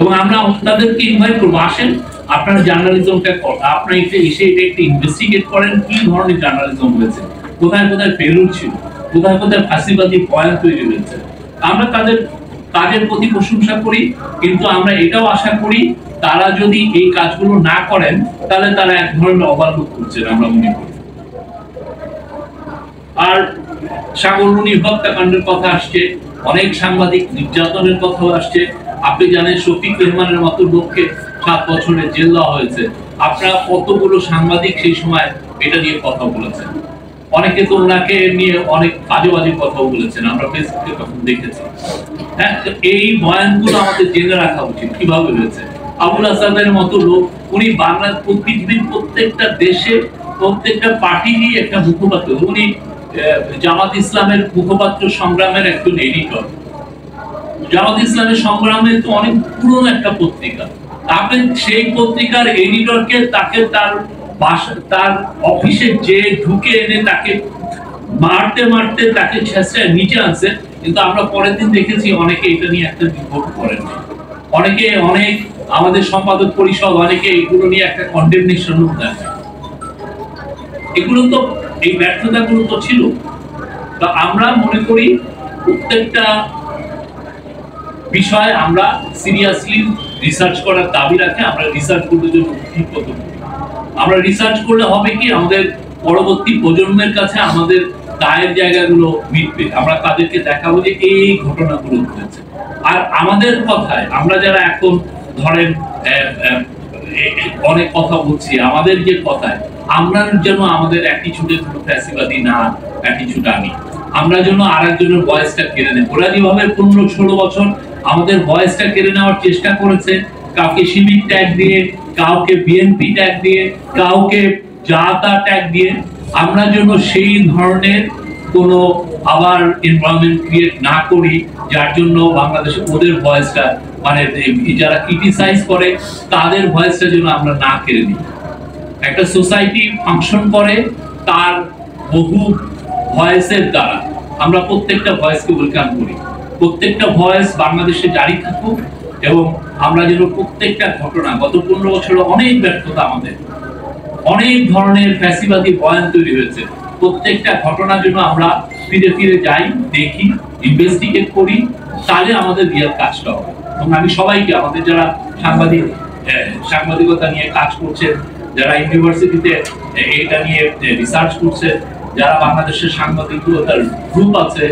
এবং আমরা তাদেরকে ইনভাইট করবো, আসেন আপনার জার্নালিজমটা আপনার এসে এটা একটু ইনভেস্টিগেট করেন, কি ধরনের জার্নালিজম হয়েছে, কোথায় কোথায় ফেলুর ছিল, কোথায় কোথায় ফাঁসিবাদী পয়েন্ট তৈরি হয়েছে। আমরা তাদের কাজের প্রতি প্রশংসা করি, কিন্তু আমরা এটাও আশা করি তারা যদি এই কাজগুলো না করেন তাহলে তারা এক ধরনের ওভারলুক করছেন আমরা মনে করি। আর সাগররুনি হত্যাকাণ্ডের কথা আসছে, অনেক সাংবাদিক নির্যাতনের কথাও আসছে। আপনি জানেন শফিক রেহমানের মতো লোককে 7 বছরের জেল দেওয়া হয়েছে। আপনারা কতগুলো সাংবাদিক সেই সময় এটা নিয়ে কথা বলেছেন, অনেকে তো ওনাকে নিয়ে অনেক বাজে বাজে কথাও বলেছেন, আমরা ফেসবুকে তখন দেখেছি। হ্যাঁ, এই বয়ানগুলো আমাদের জেনে রাখা উচিত কিভাবে হয়েছে। আবুল আসাদের মতো লোক, উনি বাংলার পৃথিবীর প্রত্যেকটা দেশে প্রত্যেকটা পার্টিরই একটা মুখপাত্র, উনি জামাত ইসলামের মুখপাত্র সংগ্রামের একজন এডিটর। জামাত ইসলামের সংগ্রামে তো অনেক পুরনো একটা পত্রিকা, আপনি সেই পত্রিকার এডিটরকে তাকে তার অফিসে যে ঢুকে এনে তাকে মারতে মারতে তাকে ছেঁচড়ে নিচে আনছে, কিন্তু আমরা পরের দিন দেখেছি অনেকে এটা নিয়ে একটা রিপোর্ট করেন, অনেকে আমাদের সম্পাদক পরিষদ অনেকে এগুলো নিয়ে একটা কন্ডেমনেশন দেয়। এগুলো তো এই ব্যর্থতাগুলো তো ছিল। তো আমরা মনে করি প্রত্যেকটা বিষয় আমরা সিরিয়াসলি রিসার্চ করার দাবি রাখে। আমরা রিসার্চ করতে জন্য আমরা রিসার্চ করলে হবে কি, আমাদের পরবর্তী প্রজন্মের কাছে আমাদের দায়ের জায়গাগুলো মিটবে, আমরা তাদেরকে দেখাবো যে এই ঘটনাগুলো ঘটেছে। আর আমাদের কথায় আমরা যারা এখন ধরেন অনেক কথা বলছি, আমাদের যে কথায় আমরা যেন আমাদের অ্যাটিটিউডে কোনো ফ্যাসিবাদী না অ্যাটিটিউড আনি, আমরা যেন আরেকজনের ভয়েসটা কেড়ে নেই। ওরা যেভাবে 15-16 বছর আমাদের ভয়েসটা কেড়ে নেওয়ার চেষ্টা করেছে, কাউকে সিভিক ট্যাগ দিয়ে, কাউকে বিএনপি ট্যাগ দিয়ে, কাউকে জাতা ট্যাগ দিয়ে, আমরা যেন সেই ধরনের কোনো আবার এনভায়রনমেন্ট ক্রিয়েট না করি যার জন্য বাংলাদেশে ওদের ভয়েসটা, মানে যারা ক্রিটিসাইজ করে তাদের ভয়েসটা যেন আমরা না কেড়ে নিই। একটা সোসাইটি ফাংশন করে তার বহু ভয়েসের দ্বারা, আমরা প্রত্যেকটা ভয়েসকে ওয়েলকাম করি, প্রত্যেকটা ভয়েস বাংলাদেশে জারি থাকুক, এবং আমরা যেন প্রত্যেকটা ঘটনা, গত 15 বছরে অনেক ব্যর্থতা, আমাদের অনেক ধরনের ফ্যাসিবাদী বয়ান তৈরি হয়েছে, প্রত্যেকটা ঘটনার জন্য আমরা ফিরে ফিরে যাই, দেখি, ইনভেস্টিগেট করি, তাহলে আমাদের রিয়াল কাজটা হবে। এবং আমি সবাইকে, আমাদের যারা সাংবাদিকতা নিয়ে কাজ করছে, যারা ইউনিভার্সিটিতে এটা নিয়ে রিসার্চ করছে, যারা বাংলাদেশের সাংবাদিকতার গ্রুপ আছে,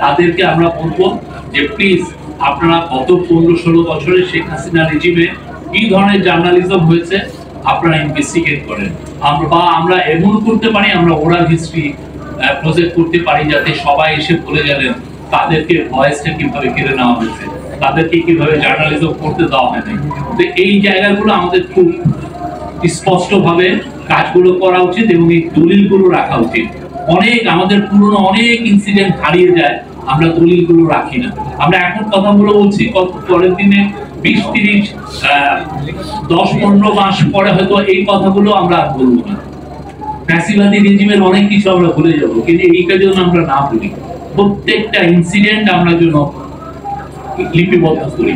তাদেরকে আমরা বলবো যে প্লিজ আপনারা গত 15-16 বছরে শেখ হাসিনা রেজিমে কি ধরনের জার্নালিজম হয়েছে আপনারা ইনভেস্টিগেট করেন। আমরা এমন করতে পারি, আমরা ওরাল হিস্ট্রি প্রজেক্ট করতে পারি, যাতে সবাই এসে বলে গেলেন তাদেরকে ভয়েসটা কিভাবে কেড়ে নেওয়া হয়েছে, তাদেরকে কিভাবে জার্নালিজম করতে দেওয়া হয় নাই। তো এই জায়গাগুলো আমাদের খুব স্পষ্টভাবে কাজগুলো করা উচিত এবং এই দলিলগুলো রাখা উচিত। আমাদের পুরনো অনেক ইনসিডেন্ট হারিয়ে যায়, আমরা দলিলগুলো রাখি না। আমরা এখন কথাগুলো বলছি, পরের দিনে 20-30 10-15 মাস পরে হয়তো এই কথাগুলো আমরা আর বলবো না। ফ্যাসিবাদী রেজিমের অনেক কিছু আমরা ভুলে যাব, কিন্তু এইটা যেন আমরা না ভুলি, প্রত্যেকটা ইনসিডেন্ট আমরা যেন লিপিবদ্ধ করি।